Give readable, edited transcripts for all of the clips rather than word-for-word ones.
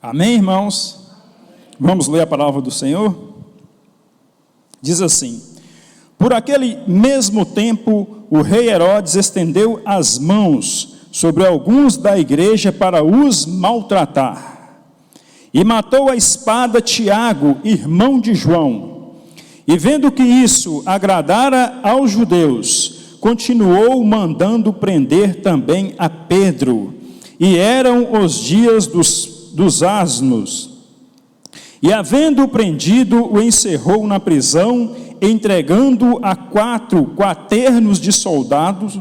Amém, irmãos? Vamos ler a palavra do Senhor? Diz assim: por aquele mesmo tempo, o rei Herodes estendeu as mãos sobre alguns da igreja para os maltratar, e matou a espada Tiago, irmão de João. E vendo que isso agradara aos judeus, continuou mandando prender também a Pedro. E eram os dias dos asnos. E havendo prendido, o encerrou na prisão, entregando a 4 quaternos de soldados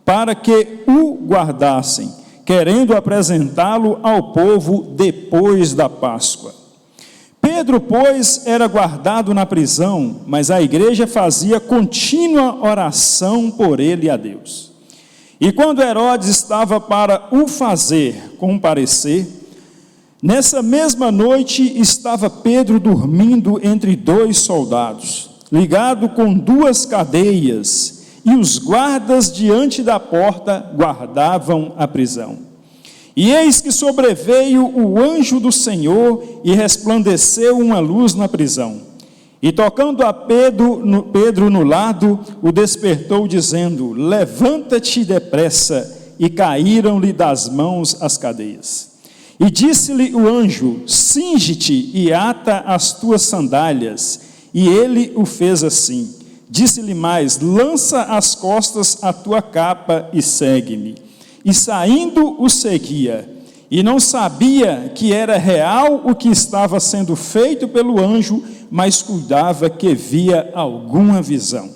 para que o guardassem, querendo apresentá-lo ao povo depois da Páscoa. Pedro, pois, era guardado na prisão, mas a igreja fazia contínua oração por ele a Deus. E quando Herodes estava para o fazer comparecer, nessa mesma noite estava Pedro dormindo entre 2 soldados, ligado com 2 cadeias, e os guardas diante da porta guardavam a prisão. E eis que sobreveio o anjo do Senhor e resplandeceu uma luz na prisão. E tocando a Pedro no lado, o despertou dizendo: levanta-te depressa. E caíram-lhe das mãos as cadeias. E disse-lhe o anjo: cinge-te e ata as tuas sandálias. E ele o fez assim. Disse-lhe mais: lança às costas a tua capa e segue-me. E saindo o seguia, e não sabia que era real o que estava sendo feito pelo anjo, mas cuidava que via alguma visão.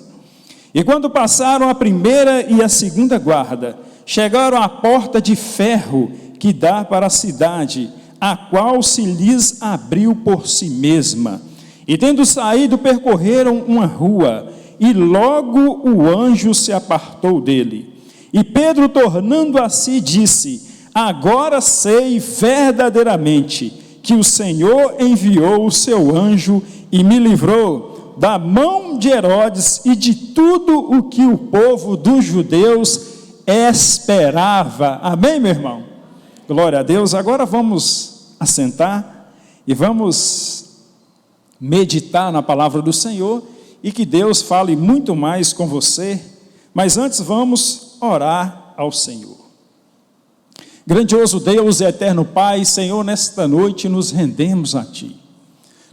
E quando passaram a primeira e a segunda guarda, chegaram à porta de ferro que dá para a cidade, a qual se lhes abriu por si mesma. E tendo saído, percorreram uma rua, e logo o anjo se apartou dele. E Pedro, tornando a si, disse: agora sei verdadeiramente que o Senhor enviou o seu anjo e me livrou da mão de Herodes e de tudo o que o povo dos judeus esperava. Amém, meu irmão? Glória a Deus. Agora vamos assentar e vamos meditar na palavra do Senhor e que Deus fale muito mais com você. Mas antes vamos orar ao Senhor. Grandioso Deus e eterno Pai, Senhor, nesta noite nos rendemos a Ti,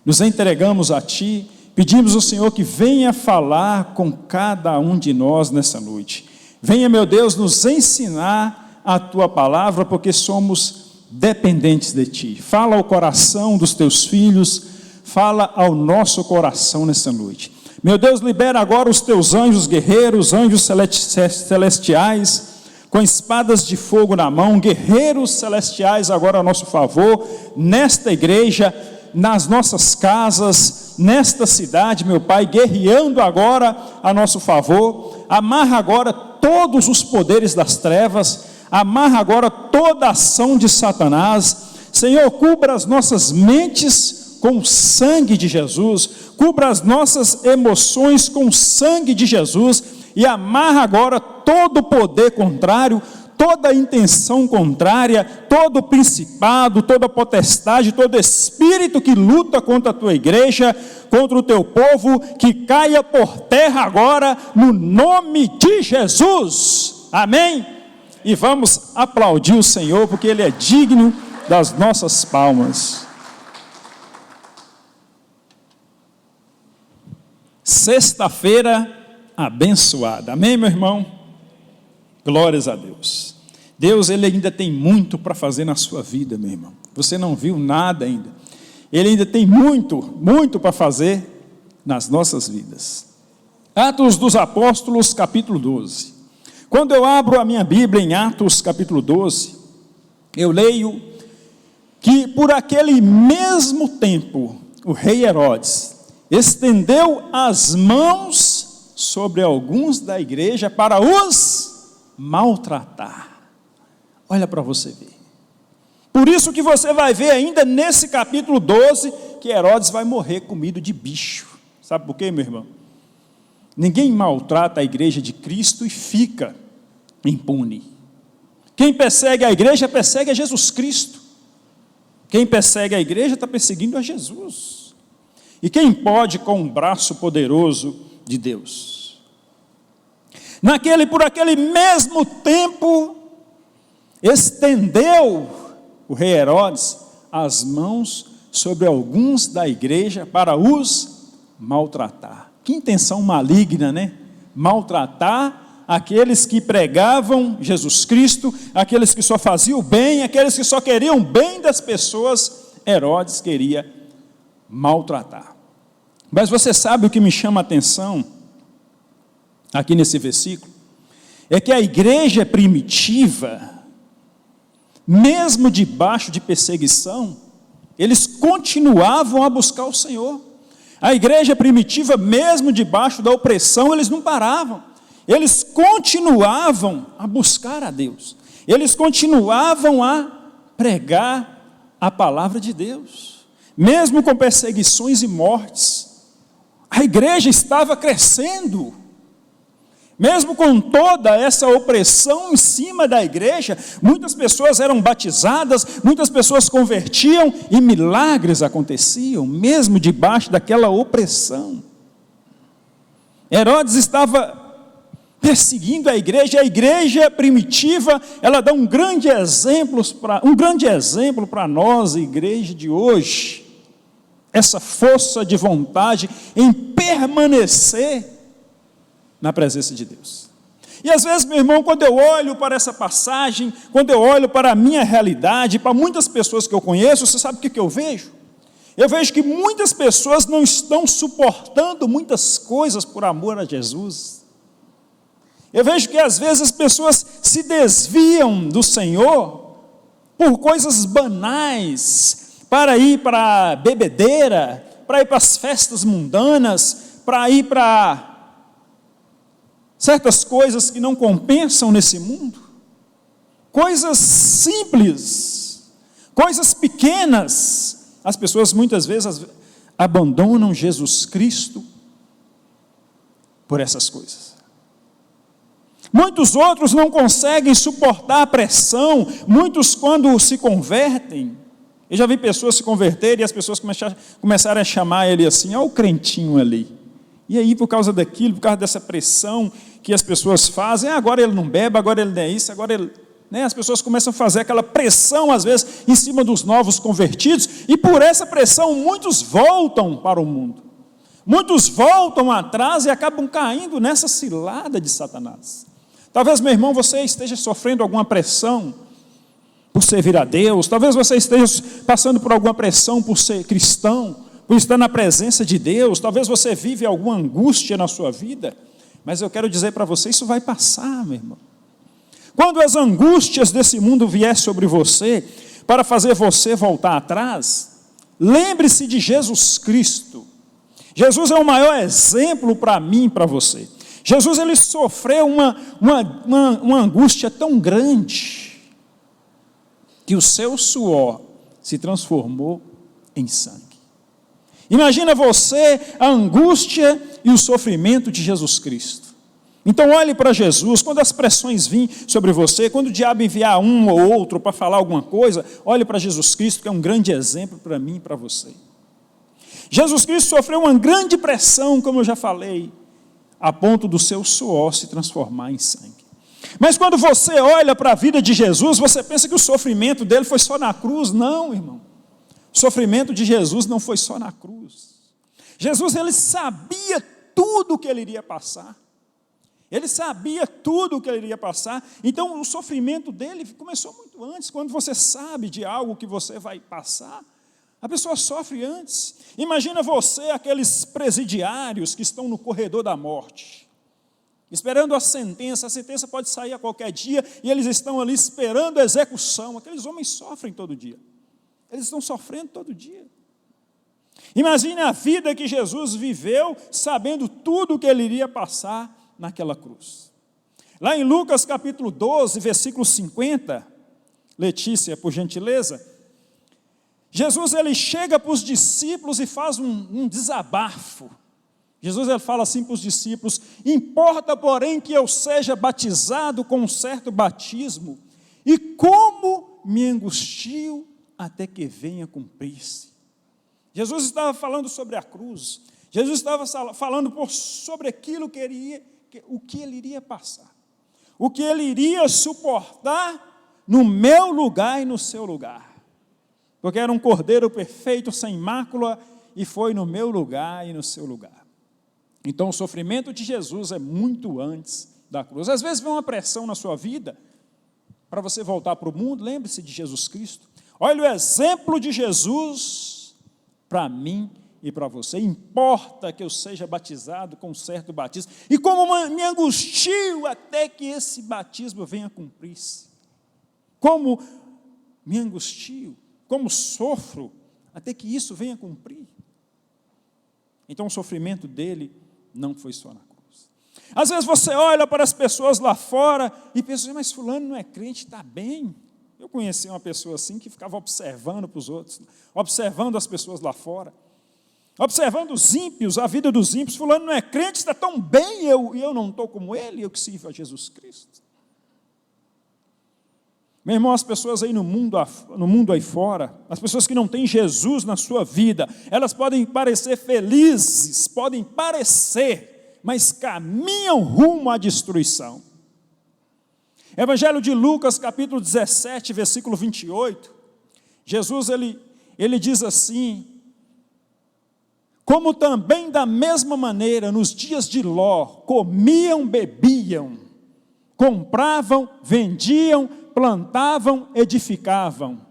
nos entregamos a Ti, pedimos ao Senhor que venha falar com cada um de nós nessa noite. Venha, meu Deus, nos ensinar a Tua palavra, porque somos dependentes de Ti. Fala ao coração dos Teus filhos, fala ao nosso coração nessa noite. Meu Deus, libera agora os Teus anjos guerreiros, anjos celestiais, com espadas de fogo na mão, guerreiros celestiais agora a nosso favor, nesta igreja, nas nossas casas, nesta cidade, meu Pai, guerreando agora a nosso favor. Amarra agora todos os poderes das trevas, amarra agora toda a ação de Satanás. Senhor, cubra as nossas mentes com o sangue de Jesus, cubra as nossas emoções com o sangue de Jesus, e amarra agora todo o poder contrário, toda a intenção contrária, todo o principado, toda a potestade, todo espírito que luta contra a tua igreja, contra o teu povo, que caia por terra agora, no nome de Jesus, amém? E vamos aplaudir o Senhor, porque Ele é digno das nossas palmas. Sexta-feira abençoada, amém, meu irmão? Glórias a Deus. Deus, Ele ainda tem muito para fazer na sua vida, meu irmão. Você não viu nada ainda. Ele ainda tem muito para fazer nas nossas vidas. Atos dos Apóstolos, capítulo 12. Quando eu abro a minha Bíblia em Atos, capítulo 12, eu leio que por aquele mesmo tempo, o rei Herodes estendeu as mãos sobre alguns da igreja para os maltratar. Olha para você ver. Por isso que você vai ver ainda nesse capítulo 12, que Herodes vai morrer comido de bicho. Sabe por quê, meu irmão? Ninguém maltrata a igreja de Cristo e fica impune. Quem persegue a igreja, persegue a Jesus Cristo. Quem persegue a igreja está perseguindo a Jesus. E quem pode com o braço poderoso de Deus? Por aquele mesmo tempo, estendeu o rei Herodes as mãos sobre alguns da igreja para os maltratar. Que intenção maligna, né? Maltratar aqueles que pregavam Jesus Cristo, aqueles que só faziam o bem, aqueles que só queriam o bem das pessoas, Herodes queria maltratar. Mas você sabe o que me chama a atenção aqui nesse versículo? É que a igreja primitiva, mesmo debaixo de perseguição, eles continuavam a buscar o Senhor. A igreja primitiva, mesmo debaixo da opressão, eles não paravam. Eles continuavam a buscar a Deus. Eles continuavam a pregar a palavra de Deus. Mesmo com perseguições e mortes, a igreja estava crescendo. Mesmo com toda essa opressão em cima da igreja, muitas pessoas eram batizadas, muitas pessoas convertiam e milagres aconteciam, mesmo debaixo daquela opressão. Herodes estava perseguindo a igreja primitiva, ela dá um grande exemplo para nós, a igreja de hoje, essa força de vontade em permanecer na presença de Deus. E às vezes, meu irmão, quando eu olho para essa passagem, quando eu olho para a minha realidade, para muitas pessoas que eu conheço, você sabe o que eu vejo? Eu vejo que muitas pessoas não estão suportando muitas coisas por amor a Jesus. Eu vejo que às vezes as pessoas se desviam do Senhor por coisas banais, para ir para a bebedeira, para ir para as festas mundanas, para ir para certas coisas que não compensam nesse mundo, coisas simples, coisas pequenas. As pessoas muitas vezes abandonam Jesus Cristo por essas coisas. Muitos outros não conseguem suportar a pressão, muitos quando se convertem, eu já vi pessoas se converterem e as pessoas começaram a chamar ele assim, ó o crentinho ali. E aí por causa daquilo, por causa dessa pressão que as pessoas fazem, agora ele não bebe, agora ele não é isso, agora ele... As pessoas começam a fazer aquela pressão às vezes em cima dos novos convertidos, e por essa pressão muitos voltam para o mundo. Muitos voltam atrás e acabam caindo nessa cilada de Satanás. Talvez, meu irmão, você esteja sofrendo alguma pressão por servir a Deus, talvez você esteja passando por alguma pressão por ser cristão, por estar na presença de Deus, talvez você vive alguma angústia na sua vida, mas eu quero dizer para você, isso vai passar, meu irmão. Quando as angústias desse mundo vier sobre você, para fazer você voltar atrás, lembre-se de Jesus Cristo. Jesus é o maior exemplo para mim e para você. Jesus, ele sofreu uma angústia tão grande, que o seu suor se transformou em sangue. Imagina você a angústia e o sofrimento de Jesus Cristo. Então olhe para Jesus, quando as pressões virem sobre você, quando o diabo enviar um ou outro para falar alguma coisa, olhe para Jesus Cristo, que é um grande exemplo para mim e para você. Jesus Cristo sofreu uma grande pressão, como eu já falei, a ponto do seu suor se transformar em sangue. Mas quando você olha para a vida de Jesus, você pensa que o sofrimento dele foi só na cruz. Não, irmão. O sofrimento de Jesus não foi só na cruz. Jesus, ele sabia tudo o que ele iria passar. Ele sabia tudo o que ele iria passar. Então, o sofrimento dele começou muito antes. Quando você sabe de algo que você vai passar, a pessoa sofre antes. Imagina você, aqueles presidiários que estão no corredor da morte, esperando a sentença pode sair a qualquer dia, e eles estão ali esperando a execução. Aqueles homens sofrem todo dia. Eles estão sofrendo todo dia. Imagine a vida que Jesus viveu, sabendo tudo o que ele iria passar naquela cruz. Lá em Lucas capítulo 12, versículo 50, Letícia, por gentileza, Jesus, ele chega para os discípulos e faz um desabafo. Jesus, ele fala assim para os discípulos: importa, porém, que eu seja batizado com um certo batismo, e como me angustio até que venha cumprir-se. Jesus estava falando sobre a cruz. Jesus estava falando sobre aquilo o que ele iria passar. O que ele iria suportar no meu lugar e no seu lugar. Porque era um cordeiro perfeito, sem mácula, e foi no meu lugar e no seu lugar. Então o sofrimento de Jesus é muito antes da cruz. Às vezes vem uma pressão na sua vida, para você voltar para o mundo, lembre-se de Jesus Cristo. Olha o exemplo de Jesus para mim e para você. Importa que eu seja batizado com um certo batismo. E como me angustio até que esse batismo venha a cumprir-se. Como me angustio, como sofro até que isso venha a cumprir. Então o sofrimento dele não foi só na cruz. Às vezes você olha para as pessoas lá fora e pensa, mas fulano não é crente, está bem. Eu conheci uma pessoa assim que ficava observando para os outros, observando as pessoas lá fora, observando os ímpios, a vida dos ímpios. Fulano não é crente, está tão bem, e eu não estou como ele, eu que sirvo a Jesus Cristo. Meu irmão, as pessoas aí no mundo aí fora, as pessoas que não têm Jesus na sua vida, elas podem parecer felizes, podem parecer, mas caminham rumo à destruição. Evangelho de Lucas, capítulo 17, versículo 28, Jesus, ele diz assim, como também da mesma maneira, nos dias de Ló, comiam, bebiam, compravam, vendiam, plantavam, edificavam.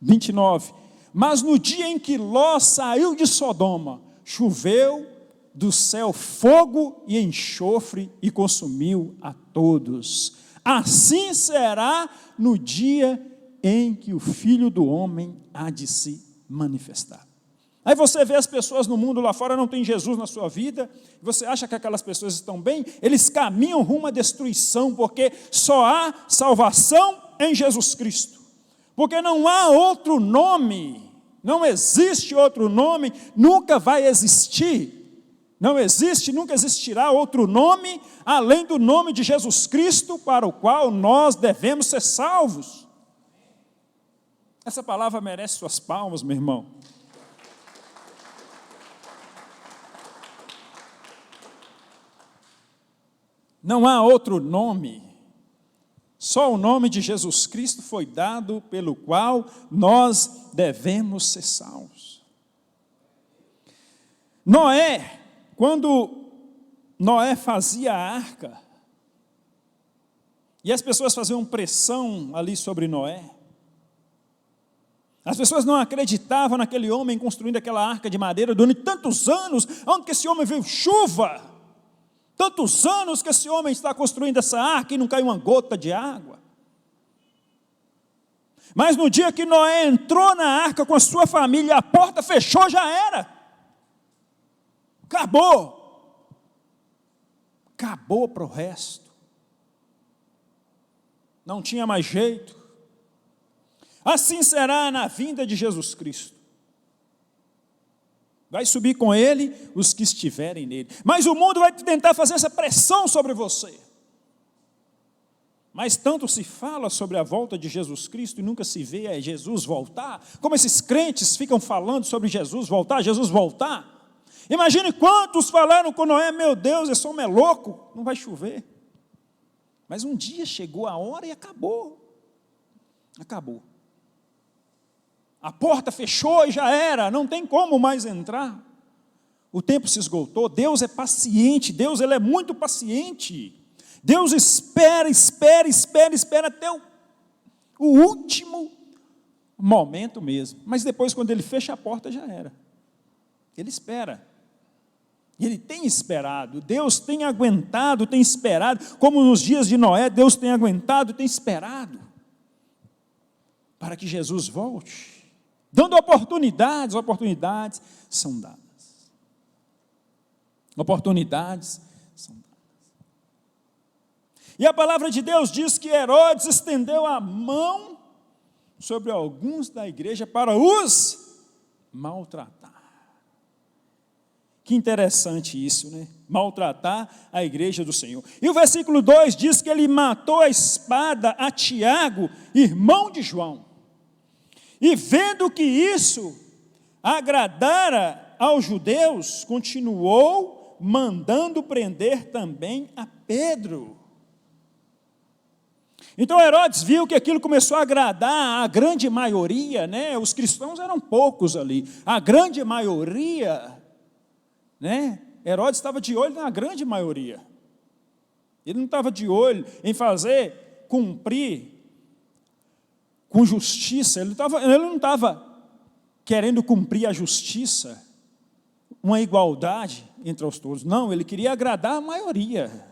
29. Mas no dia em que Ló saiu de Sodoma, choveu do céu fogo e enxofre e consumiu a todos. Assim será no dia em que o Filho do Homem há de se manifestar. Aí você vê as pessoas no mundo lá fora, não tem Jesus na sua vida, você acha que aquelas pessoas estão bem? Eles caminham rumo à destruição, porque só há salvação em Jesus Cristo. Porque não há outro nome, não existe outro nome, nunca vai existir. Não existe, nunca existirá outro nome, além do nome de Jesus Cristo, para o qual nós devemos ser salvos. Essa palavra merece suas palmas, meu irmão. Não há outro nome, só o nome de Jesus Cristo foi dado pelo qual nós devemos ser salvos. Noé, quando Noé fazia a arca, e as pessoas faziam pressão ali sobre Noé, as pessoas não acreditavam naquele homem construindo aquela arca de madeira durante tantos anos, onde que esse homem veio chuva, tantos anos que esse homem está construindo essa arca e não caiu uma gota de água. Mas no dia que Noé entrou na arca com a sua família, a porta fechou, já era. Acabou. Acabou para o resto. Não tinha mais jeito. Assim será na vinda de Jesus Cristo. Vai subir com ele os que estiverem nele. Mas o mundo vai tentar fazer essa pressão sobre você. Mas tanto se fala sobre a volta de Jesus Cristo e nunca se vê Jesus voltar. Como esses crentes ficam falando sobre Jesus voltar, Jesus voltar. Imagine quantos falaram com Noé, meu Deus, esse homem é louco, não vai chover. Mas um dia chegou a hora e acabou. Acabou. A porta fechou e já era, não tem como mais entrar. O tempo se esgotou. Deus é paciente, Deus ele é muito paciente. Deus espera até o último momento mesmo. Mas depois, quando ele fecha a porta, já era. Ele espera. Ele tem esperado, Deus tem aguentado, tem esperado, como nos dias de Noé, Deus tem aguentado, tem esperado, para que Jesus volte. Dando oportunidades são dadas. Oportunidades são dadas. E a palavra de Deus diz que Herodes estendeu a mão sobre alguns da igreja para os maltratar. Que interessante isso, né? Maltratar a igreja do Senhor. E o versículo 2 diz que ele matou a espada a Tiago, irmão de João. E vendo que isso agradara aos judeus, continuou mandando prender também a Pedro. Então Herodes viu que aquilo começou a agradar a grande maioria, né? Os cristãos eram poucos ali, a grande maioria, né? Herodes estava de olho na grande maioria. Ele não estava de olho em fazer cumprir com justiça, ele não estava querendo cumprir a justiça, uma igualdade entre os todos. Não, ele queria agradar a maioria.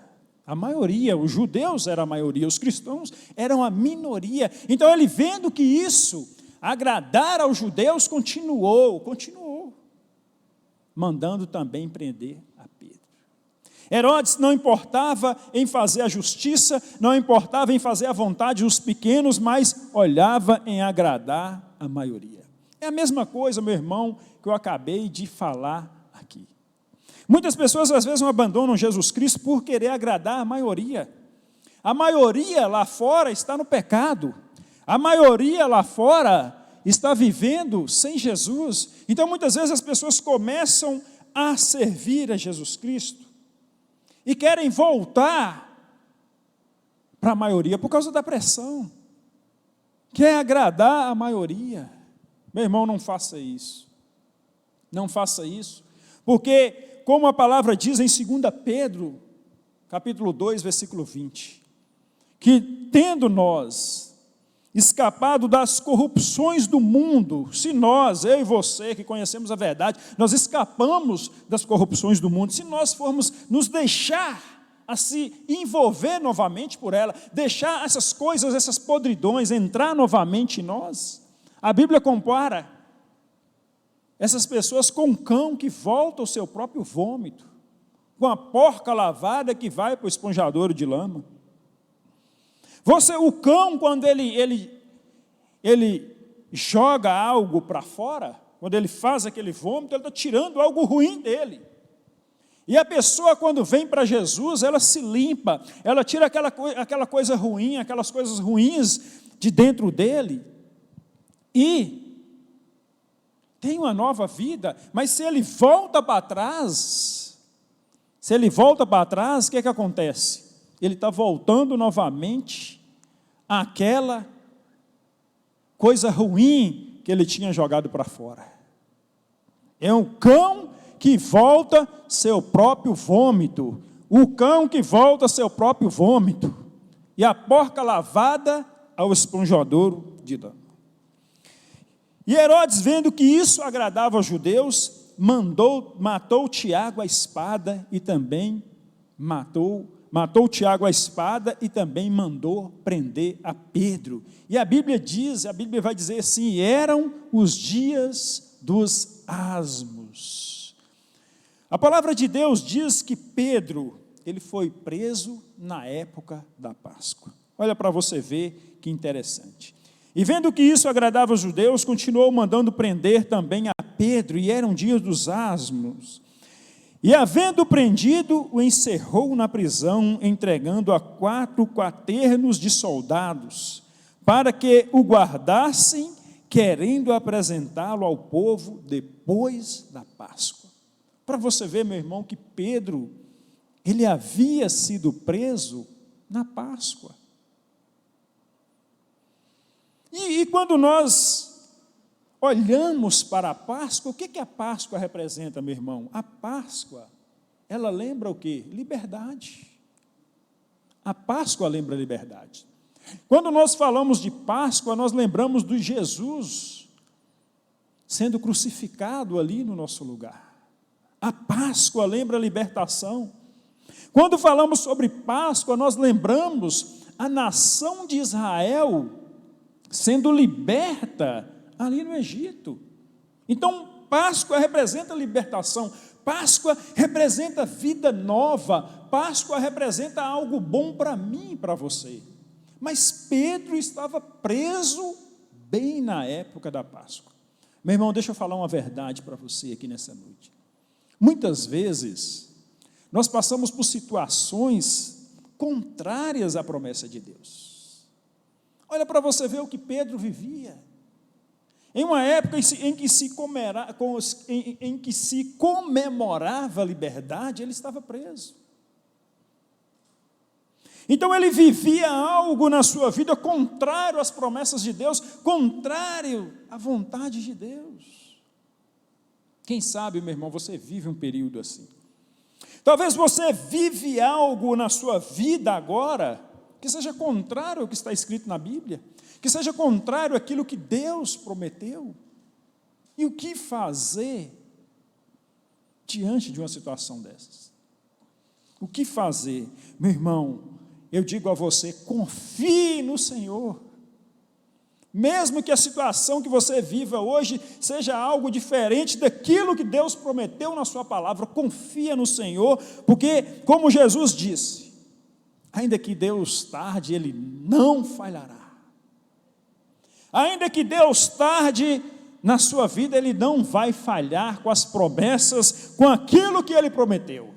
A maioria, os judeus eram a maioria, os cristãos eram a minoria. Então ele, vendo que isso agradar aos judeus, continuou, mandando também prender a Pedro. Herodes não importava em fazer a justiça, não importava em fazer a vontade dos pequenos, mas olhava em agradar a maioria. É a mesma coisa, meu irmão, que eu acabei de falar aqui. Muitas pessoas às vezes não abandonam Jesus Cristo por querer agradar a maioria. A maioria lá fora está no pecado. A maioria lá fora está vivendo sem Jesus. Então muitas vezes as pessoas começam a servir a Jesus Cristo e querem voltar para a maioria por causa da pressão. Quer agradar a maioria. Meu irmão, não faça isso. Não faça isso. Porque, como a palavra diz em 2 Pedro, capítulo 2, versículo 20, que tendo nós escapado das corrupções do mundo, se nós, eu e você, que conhecemos a verdade, nós escapamos das corrupções do mundo, se nós formos nos deixar a se envolver novamente por ela, deixar essas coisas, essas podridões entrar novamente em nós, a Bíblia compara essas pessoas com um cão que volta ao seu próprio vômito, com a porca lavada que vai para o esponjadouro de lama. O cão, quando ele joga algo para fora, quando ele faz aquele vômito, ele está tirando algo ruim dele. E a pessoa, quando vem para Jesus, ela se limpa, ela tira aquela coisa ruim, aquelas coisas ruins de dentro dele, e tem uma nova vida. Mas se ele volta para trás, o que acontece? Ele está voltando novamente àquela coisa ruim que ele tinha jogado para fora. É um cão que volta seu próprio vômito, o cão que volta seu próprio vômito, e a porca lavada ao esponjadouro de lama. E Herodes, vendo que isso agradava aos judeus, matou Tiago à espada e também matou Tiago à espada e também mandou prender a Pedro. E a Bíblia vai dizer assim: eram os dias dos asmos. A palavra de Deus diz que Pedro, ele foi preso na época da Páscoa. Olha para você ver que interessante. E vendo que isso agradava aos judeus, continuou mandando prender também a Pedro, e eram dias dos asmos. E havendo prendido, o encerrou na prisão, entregando a 4 quaternos de soldados, para que o guardassem, querendo apresentá-lo ao povo depois da Páscoa. Para você ver, meu irmão, que Pedro, ele havia sido preso na Páscoa. E quando nós olhamos para a Páscoa, o que a Páscoa representa, meu irmão? A Páscoa, ela lembra o quê? Liberdade. A Páscoa lembra liberdade. Quando nós falamos de Páscoa, nós lembramos de Jesus sendo crucificado ali no nosso lugar. A Páscoa lembra a libertação. Quando falamos sobre Páscoa, nós lembramos a nação de Israel sendo liberta ali no Egito. Então, Páscoa representa libertação, Páscoa representa vida nova, Páscoa representa algo bom para mim e para você. Mas Pedro estava preso bem na época da Páscoa. Meu irmão, deixa eu falar uma verdade para você aqui nessa noite. Muitas vezes, nós passamos por situações contrárias à promessa de Deus. Olha para você ver o que Pedro vivia. Em uma época em que se comemorava a liberdade, ele estava preso. Então ele vivia algo na sua vida contrário às promessas de Deus, contrário à vontade de Deus. Quem sabe, meu irmão, você vive um período assim. Talvez você vive algo na sua vida agora que seja contrário ao que está escrito na Bíblia, que seja contrário àquilo que Deus prometeu. E o que fazer diante de uma situação dessas? O que fazer? Meu irmão, eu digo a você, confie no Senhor. Mesmo que a situação que você viva hoje seja algo diferente daquilo que Deus prometeu na sua palavra, confia no Senhor, porque, como Jesus disse, ainda que Deus tarde, Ele não falhará. Ainda que Deus tarde na sua vida, Ele não vai falhar com as promessas, com aquilo que Ele prometeu.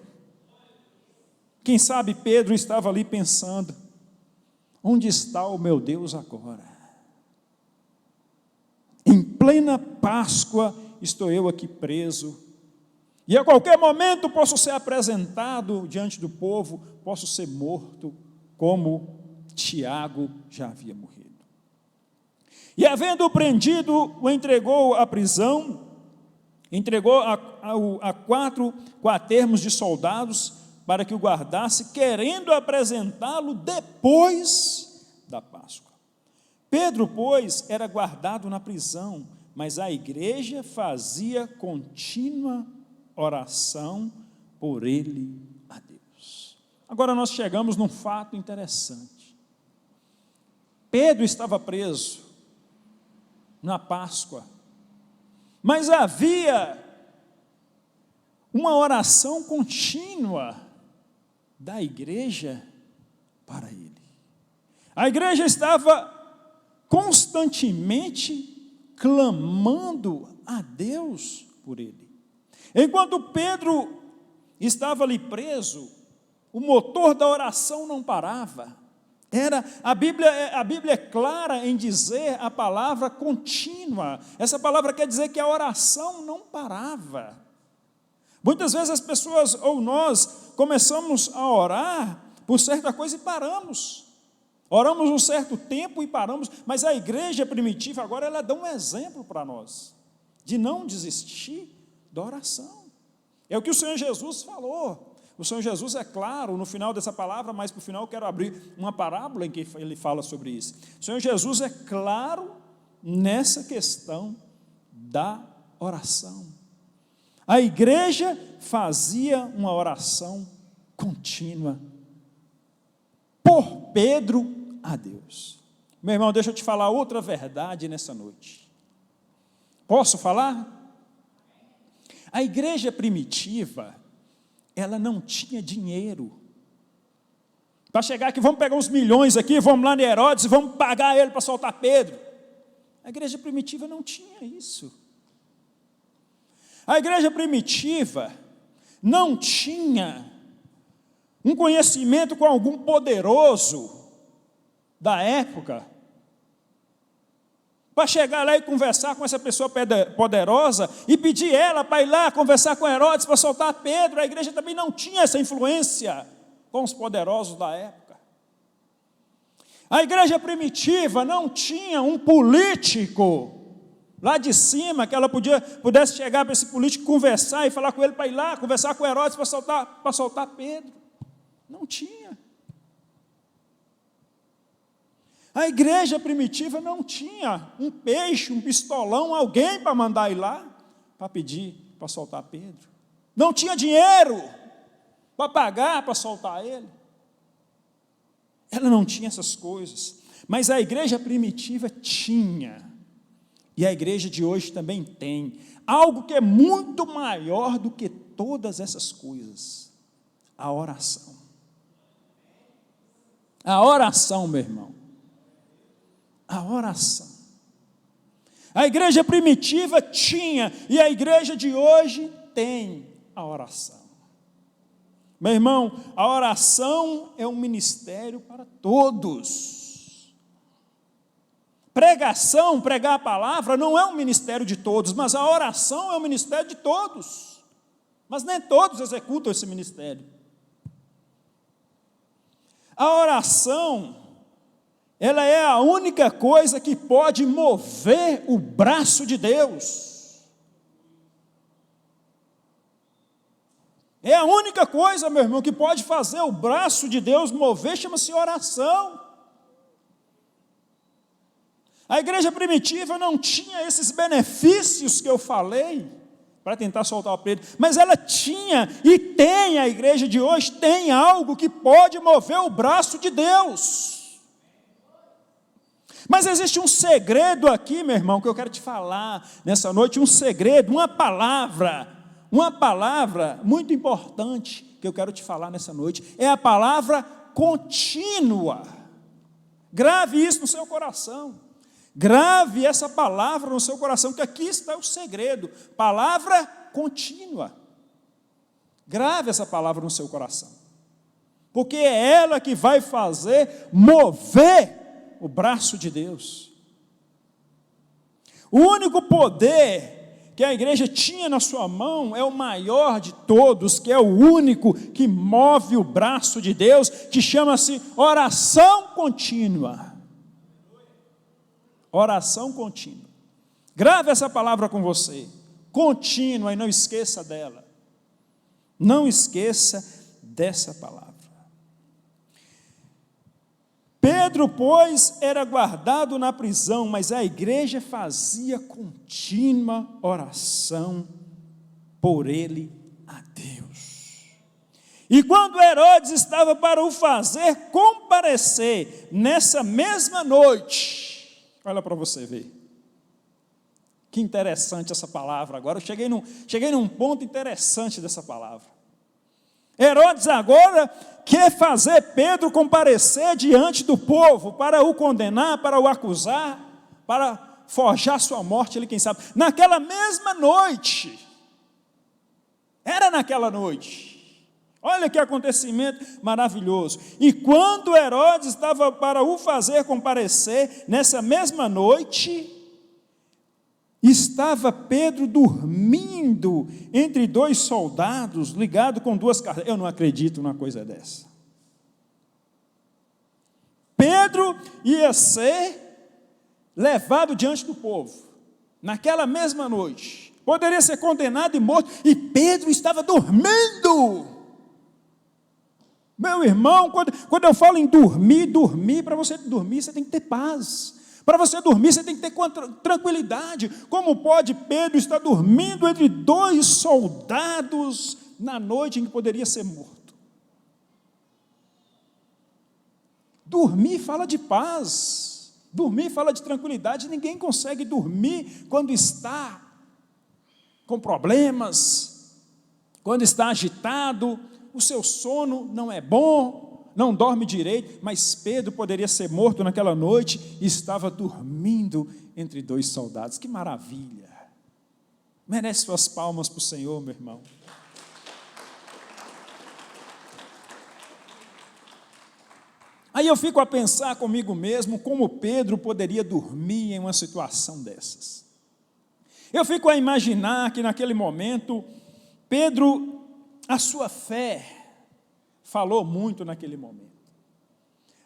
Quem sabe Pedro estava ali pensando, onde está o meu Deus agora? Em plena Páscoa estou eu aqui preso, e a qualquer momento posso ser apresentado diante do povo, posso ser morto, como Tiago já havia morrido. E havendo-o prendido, o entregou à prisão, entregou a 4 quatermos de soldados, para que o guardasse, querendo apresentá-lo depois da Páscoa. Pedro, pois, era guardado na prisão, mas a igreja fazia contínua oração por ele a Deus. Agora nós chegamos num fato interessante. Pedro estava preso na Páscoa, mas havia uma oração contínua da igreja para ele. A igreja estava constantemente clamando a Deus por ele. Enquanto Pedro estava ali preso, o motor da oração não parava. A Bíblia é clara em dizer a palavra contínua. Essa palavra quer dizer que a oração não parava. Muitas vezes as pessoas, ou nós, começamos a orar por certa coisa e paramos. Oramos um certo tempo e paramos, mas a igreja primitiva agora ela dá um exemplo para nós, de não desistir da oração. É o que o Senhor Jesus falou. O Senhor Jesus é claro no final dessa palavra, mas para o final eu quero abrir uma parábola em que ele fala sobre isso. O Senhor Jesus é claro nessa questão da oração. A igreja fazia uma oração contínua por Pedro a Deus. Meu irmão, deixa eu te falar outra verdade nessa noite. Posso falar? A igreja primitiva, ela não tinha dinheiro. Para chegar aqui, vamos pegar uns milhões aqui, vamos lá em Herodes e vamos pagar ele para soltar Pedro. A igreja primitiva não tinha isso. A igreja primitiva não tinha um conhecimento com algum poderoso da época, para chegar lá e conversar com essa pessoa poderosa e pedir ela para ir lá conversar com Herodes para soltar Pedro. A igreja também não tinha essa influência com os poderosos da época. A igreja primitiva não tinha um político lá de cima que ela pudesse chegar para esse político conversar e falar com ele para ir lá conversar com Herodes para soltar Pedro. Não tinha. A igreja primitiva não tinha um peixe, um pistolão, alguém para mandar ir lá, para pedir, para soltar Pedro. Não tinha dinheiro para pagar, para soltar ele. Ela não tinha essas coisas. Mas a igreja primitiva tinha. E a igreja de hoje também tem. Algo que é muito maior do que todas essas coisas. A oração. A oração, meu irmão. A oração. A igreja primitiva tinha, e a igreja de hoje tem a oração. Meu irmão, a oração é um ministério para todos. Pregação, pregar a palavra, não é um ministério de todos, mas a oração é um ministério de todos. Mas nem todos executam esse ministério. A oração, ela é a única coisa que pode mover o braço de Deus. É a única coisa, meu irmão, que pode fazer o braço de Deus mover, chama-se oração. A igreja primitiva não tinha esses benefícios que eu falei, para tentar soltar o preto, mas ela tinha e tem, a igreja de hoje tem algo que pode mover o braço de Deus. Mas existe um segredo aqui, meu irmão, que eu quero te falar nessa noite, um segredo, uma palavra muito importante que eu quero te falar nessa noite, é a palavra contínua. Grave isso no seu coração. Grave essa palavra no seu coração, que aqui está o segredo, palavra contínua. Grave essa palavra no seu coração, porque é ela que vai fazer mover o braço de Deus. O único poder que a igreja tinha na sua mão é o maior de todos, que é o único que move o braço de Deus, que chama-se oração contínua. Oração contínua. Grave essa palavra com você. Contínua, e não esqueça dela. Não esqueça dessa palavra. Pedro, pois, era guardado na prisão, mas a igreja fazia contínua oração por ele a Deus. E quando Herodes estava para o fazer comparecer nessa mesma noite, olha para você ver. Que interessante essa palavra agora. Eu cheguei num ponto interessante dessa palavra. Herodes agora quer fazer Pedro comparecer diante do povo para o condenar, para o acusar, para forjar sua morte, ele quem sabe. Naquela mesma noite. Era naquela noite. Olha que acontecimento maravilhoso. E quando Herodes estava para o fazer comparecer, nessa mesma noite, estava Pedro dormindo entre dois soldados, ligado com duas cadeias. Eu não acredito numa coisa dessa. Pedro ia ser levado diante do povo, naquela mesma noite. Poderia ser condenado e morto, e Pedro estava dormindo. Meu irmão, quando eu falo em dormir, para você dormir, você tem que ter paz. Para você dormir, você tem que ter tranquilidade. Como pode Pedro estar dormindo entre dois soldados na noite em que poderia ser morto? Dormir fala de paz. Dormir fala de tranquilidade. Ninguém consegue dormir quando está com problemas, quando está agitado. O seu sono não é bom, não dorme direito, mas Pedro poderia ser morto naquela noite e estava dormindo entre dois soldados. Que maravilha! Merece suas palmas para o Senhor, meu irmão. Aí eu fico a pensar comigo mesmo como Pedro poderia dormir em uma situação dessas. Eu fico a imaginar que naquele momento, Pedro, a sua fé falou muito naquele momento.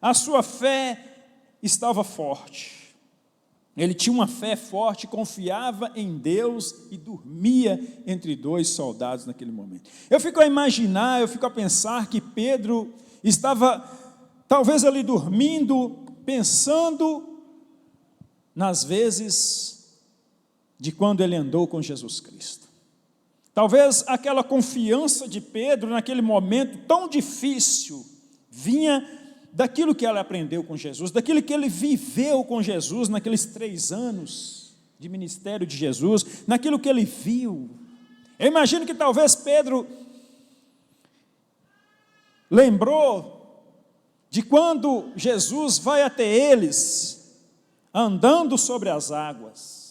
A sua fé estava forte. Ele tinha uma fé forte, confiava em Deus e dormia entre dois soldados naquele momento. Eu fico a imaginar, eu fico a pensar que Pedro estava talvez ali dormindo, pensando nas vezes de quando ele andou com Jesus Cristo. Talvez aquela confiança de Pedro naquele momento tão difícil vinha daquilo que ele aprendeu com Jesus, daquilo que ele viveu com Jesus naqueles 3 anos de ministério de Jesus, naquilo que ele viu. Eu imagino que talvez Pedro lembrou de quando Jesus vai até eles, andando sobre as águas.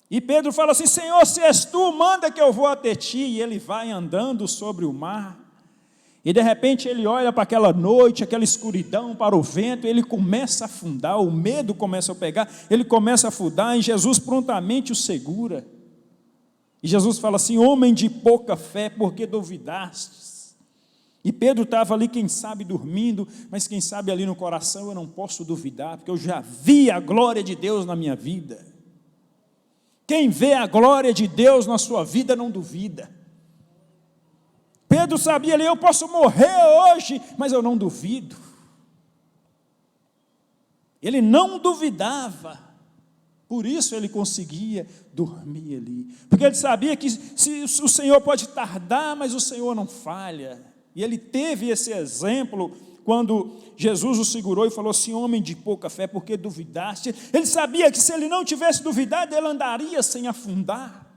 E Pedro fala assim: Senhor, se és tu, manda que eu vou até ti. E ele vai andando sobre o mar. E de repente ele olha para aquela noite, aquela escuridão, para o vento, ele começa a afundar, o medo começa a pegar, ele começa a afundar, e Jesus prontamente o segura. E Jesus fala assim: homem de pouca fé, por que duvidastes? E Pedro estava ali, quem sabe dormindo, mas quem sabe ali no coração: eu não posso duvidar, porque eu já vi a glória de Deus na minha vida. Quem vê a glória de Deus na sua vida não duvida. Pedro sabia ali: eu posso morrer hoje, mas eu não duvido. Ele não duvidava, por isso ele conseguia dormir ali, porque ele sabia que se o Senhor pode tardar, mas o Senhor não falha. E ele teve esse exemplo quando Jesus o segurou e falou assim: homem de pouca fé, por que duvidaste? Ele sabia que se ele não tivesse duvidado, ele andaria sem afundar.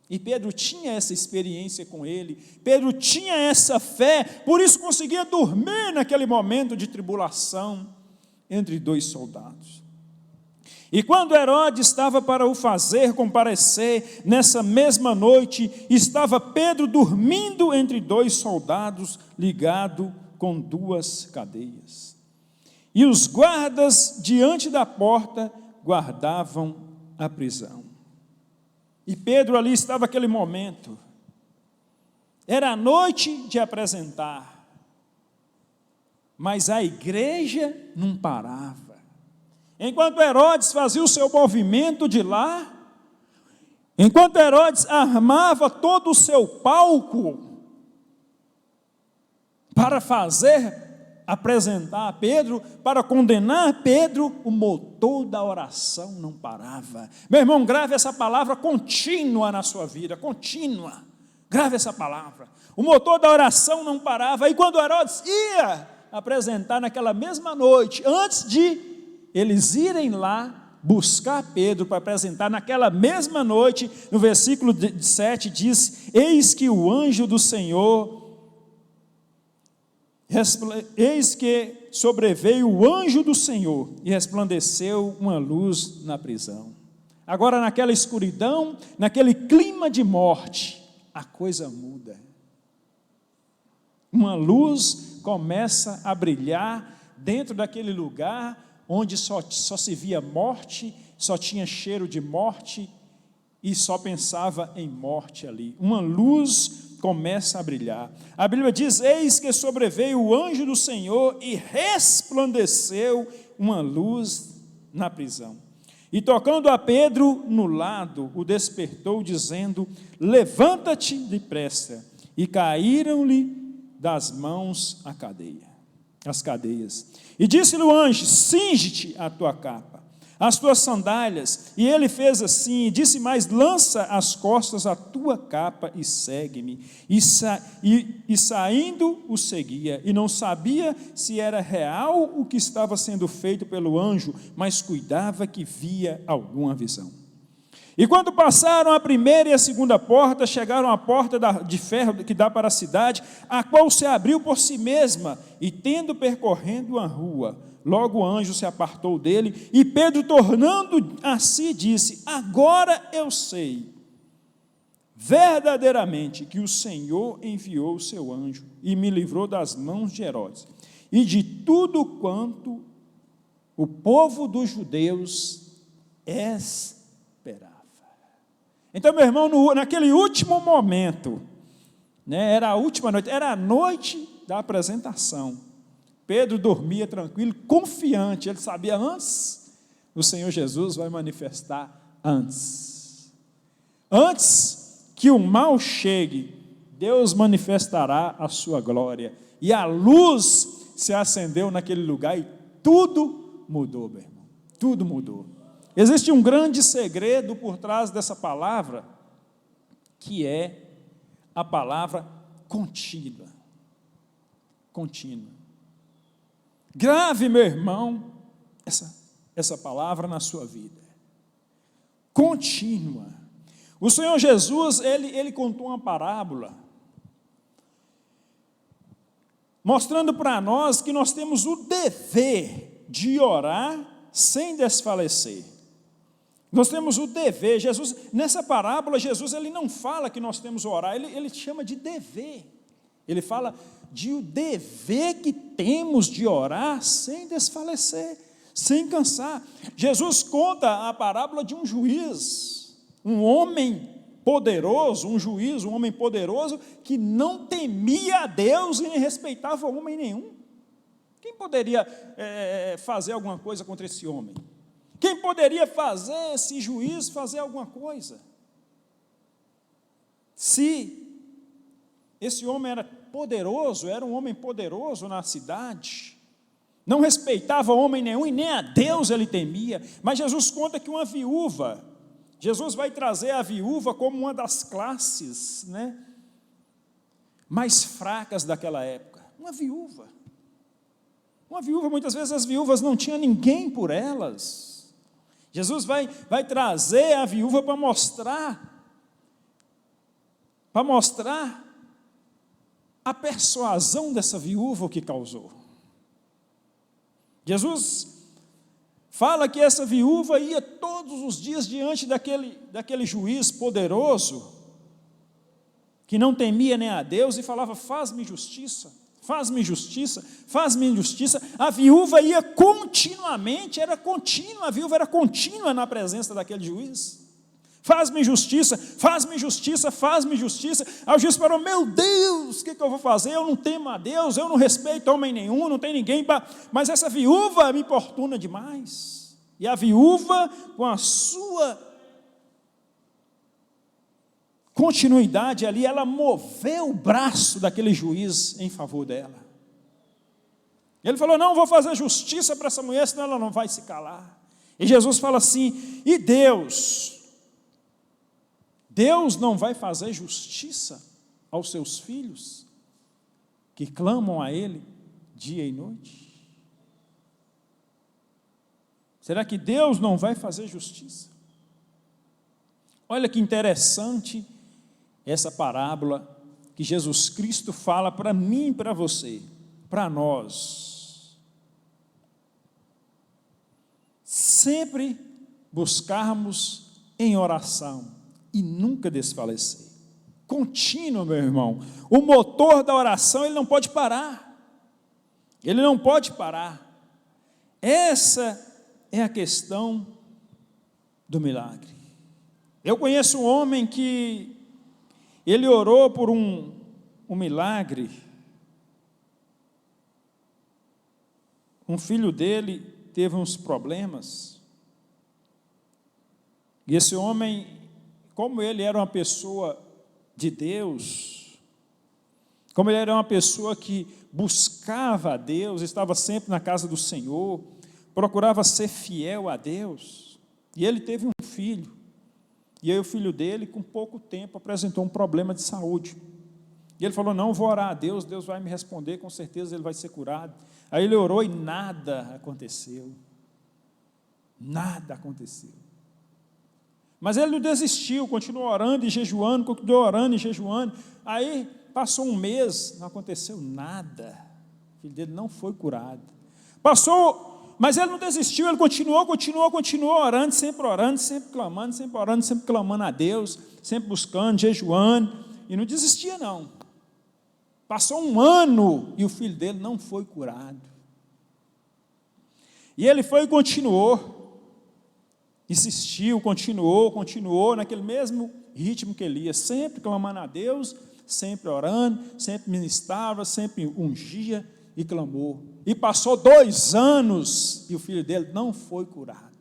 E Pedro tinha essa experiência com ele, Pedro tinha essa fé, por isso conseguia dormir naquele momento de tribulação entre dois soldados. E quando Herodes estava para o fazer comparecer, nessa mesma noite, estava Pedro dormindo entre dois soldados, ligado com duas cadeias. E os guardas diante da porta guardavam a prisão. E Pedro ali estava naquele momento, era a noite de apresentar, mas a igreja não parava. Enquanto Herodes fazia o seu movimento de lá, enquanto Herodes armava todo o seu palco para apresentar a Pedro, para condenar Pedro, o motor da oração não parava. Meu irmão, grave essa palavra contínua na sua vida, contínua. Grave essa palavra. O motor da oração não parava. E quando Herodes ia apresentar naquela mesma noite, antes de eles irem lá buscar Pedro para apresentar naquela mesma noite, no versículo 7 diz: eis que o anjo do Senhor, eis que sobreveio o anjo do Senhor e resplandeceu uma luz na prisão. Agora, naquela escuridão, naquele clima de morte, a coisa muda. Uma luz começa a brilhar dentro daquele lugar onde só se via morte, só tinha cheiro de morte e só pensava em morte ali. Uma luz começa a brilhar. A Bíblia diz: eis que sobreveio o anjo do Senhor e resplandeceu uma luz na prisão. E tocando a Pedro no lado, o despertou, dizendo: levanta-te depressa. E caíram-lhe das mãos as cadeias. E disse-lhe o anjo: cinge-te a tua capa, as tuas sandálias. E ele fez assim, e disse mais: lança às costas a tua capa e segue-me. E saindo o seguia, e não sabia se era real o que estava sendo feito pelo anjo, mas cuidava que via alguma visão. E quando passaram a primeira e a segunda porta, chegaram à porta de ferro que dá para a cidade, a qual se abriu por si mesma, e tendo percorrendo a rua, logo o anjo se apartou dele, e Pedro, tornando a si, disse: agora eu sei verdadeiramente que o Senhor enviou o seu anjo e me livrou das mãos de Herodes e de tudo quanto o povo dos judeus esperava. Então, meu irmão, naquele último momento, era a última noite, era a noite da apresentação. Pedro dormia tranquilo, confiante, ele sabia: antes, o Senhor Jesus vai manifestar antes. Antes que o mal chegue, Deus manifestará a sua glória. E a luz se acendeu naquele lugar e tudo mudou, meu irmão. Tudo mudou. Existe um grande segredo por trás dessa palavra, que é a palavra contínua. Contínua. Grave, meu irmão, essa palavra na sua vida. Contínua. O Senhor Jesus, ele contou uma parábola, mostrando para nós que nós temos o dever de orar sem desfalecer. Nós temos o dever. Jesus, nessa parábola, Jesus ele não fala que nós temos que orar, ele chama de dever. Ele fala de o dever que temos de orar sem desfalecer, sem cansar. Jesus conta a parábola de um juiz, um homem poderoso, um juiz, um homem poderoso, que não temia a Deus e nem respeitava homem nenhum. Quem poderia fazer alguma coisa contra esse homem? Quem poderia fazer esse juiz fazer alguma coisa? Se esse homem era poderoso, era um homem poderoso na cidade, não respeitava homem nenhum e nem a Deus ele temia, mas Jesus conta que uma viúva, Jesus vai trazer a viúva como uma das classes, mais fracas daquela época. Uma viúva, muitas vezes as viúvas não tinham ninguém por elas. Jesus vai trazer a viúva para mostrar a persuasão dessa viúva que causou. Jesus fala que essa viúva ia todos os dias diante daquele juiz poderoso, que não temia nem a Deus, e falava: faz-me justiça, faz-me justiça, faz-me justiça. A viúva ia continuamente, a viúva era contínua na presença daquele juiz. Faz-me justiça, faz-me justiça, faz-me justiça. Aí o juiz falou: meu Deus, o que eu vou fazer? Eu não temo a Deus, eu não respeito homem nenhum, não tem ninguém para... Mas essa viúva me importuna demais. E a viúva, com a sua continuidade ali, ela moveu o braço daquele juiz em favor dela. Ele falou: não, vou fazer justiça para essa mulher, senão ela não vai se calar. E Jesus fala assim: e Deus não vai fazer justiça aos seus filhos, que clamam a Ele dia e noite? Será que Deus não vai fazer justiça? Olha que interessante essa parábola que Jesus Cristo fala para mim e para você, para nós. Sempre buscarmos em oração e nunca desfalecer. Contínuo, meu irmão. O motor da oração, ele não pode parar. Ele não pode parar. Essa é a questão do milagre. Eu conheço um homem que ele orou por um milagre. Um filho dele teve uns problemas. E esse homem, como ele era uma pessoa de Deus, como ele era uma pessoa que buscava a Deus, estava sempre na casa do Senhor, procurava ser fiel a Deus, e ele teve um filho, e aí o filho dele, com pouco tempo, apresentou um problema de saúde, e ele falou: não, vou orar a Deus, Deus vai me responder, com certeza ele vai ser curado. Aí ele orou e nada aconteceu, mas ele não desistiu, continuou orando e jejuando, continuou orando e jejuando. Aí passou um mês, não aconteceu nada, o filho dele não foi curado. Mas ele não desistiu, ele continuou orando, sempre clamando a Deus, sempre buscando, jejuando, e não desistia não. Passou um ano e o filho dele não foi curado. E ele foi e continuou, insistiu, continuou naquele mesmo ritmo que ele ia, sempre clamando a Deus, sempre orando, sempre ministrava, sempre ungia e clamou. E passou 2 anos e o filho dele não foi curado.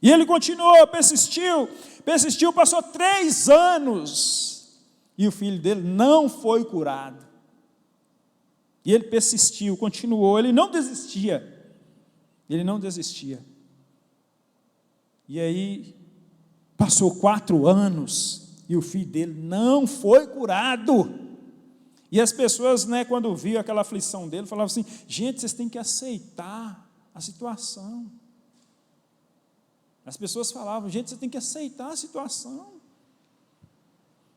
E ele continuou, persistiu, passou 3 anos e o filho dele não foi curado. E ele persistiu, continuou, ele não desistia. E aí, passou 4 anos e o filho dele não foi curado. E as pessoas, quando viam aquela aflição dele, falavam assim: gente, vocês têm que aceitar a situação. As pessoas falavam: gente, você tem que aceitar a situação.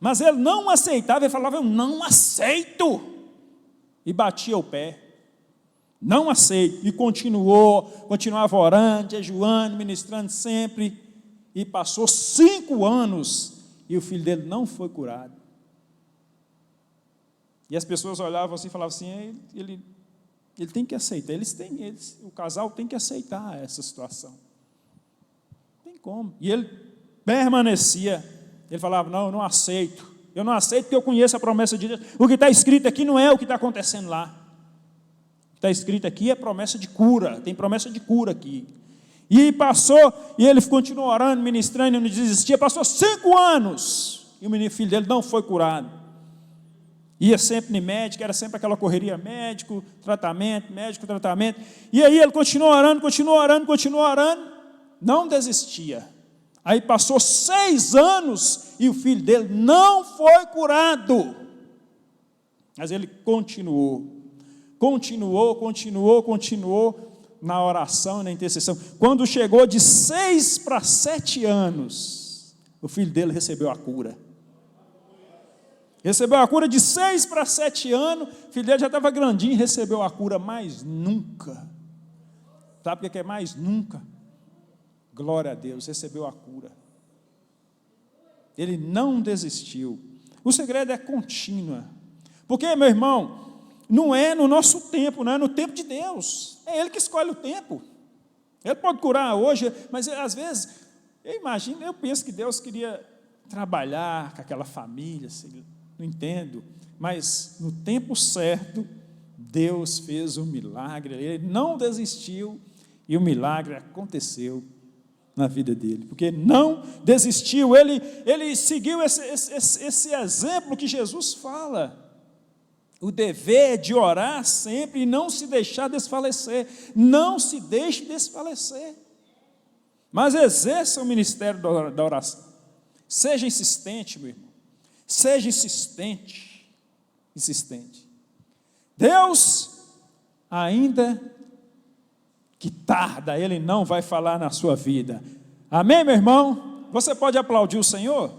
Mas ele não aceitava, ele falava: eu não aceito. E batia o pé. Não aceito. E continuava orando, jejuando, ministrando sempre. E passou 5 anos e o filho dele não foi curado. E as pessoas olhavam assim e falavam assim, ele tem que aceitar, o casal tem que aceitar essa situação. Não tem como. E ele permanecia, ele falava, não, eu não aceito porque eu conheço a promessa de Deus. O que está escrito aqui não é o que está acontecendo lá. O que está escrito aqui é promessa de cura, tem promessa de cura aqui. E passou, e ele continuou orando, ministrando, e não desistia. Passou 5 anos, e o filho dele não foi curado. Ia sempre no médico, era sempre aquela correria, médico, tratamento, e aí ele continuou orando, não desistia. Aí passou 6 anos, e o filho dele não foi curado. Mas ele continuou na oração e na intercessão. Quando chegou de 6 para 7 anos, o filho dele recebeu a cura. Recebeu a cura de 6 para 7 anos, o filho dele já estava grandinho, recebeu a cura mais nunca. Sabe o que é mais nunca? Glória a Deus, recebeu a cura. Ele não desistiu. O segredo é contínua. Porque, meu irmão, não é no nosso tempo, não é no tempo de Deus. É Ele que escolhe o tempo. Ele pode curar hoje, mas às vezes, eu penso que Deus queria trabalhar com aquela família, não entendo, mas no tempo certo, Deus fez um milagre, Ele não desistiu, e o milagre aconteceu na vida dele, porque não desistiu, ele seguiu esse exemplo que Jesus fala, o dever de orar sempre e não se deixar desfalecer, não se deixe desfalecer, mas exerça o ministério da oração, seja insistente, meu irmão, seja insistente, Deus, ainda que tarda, Ele não vai falar na sua vida, amém, meu irmão? Você pode aplaudir o Senhor?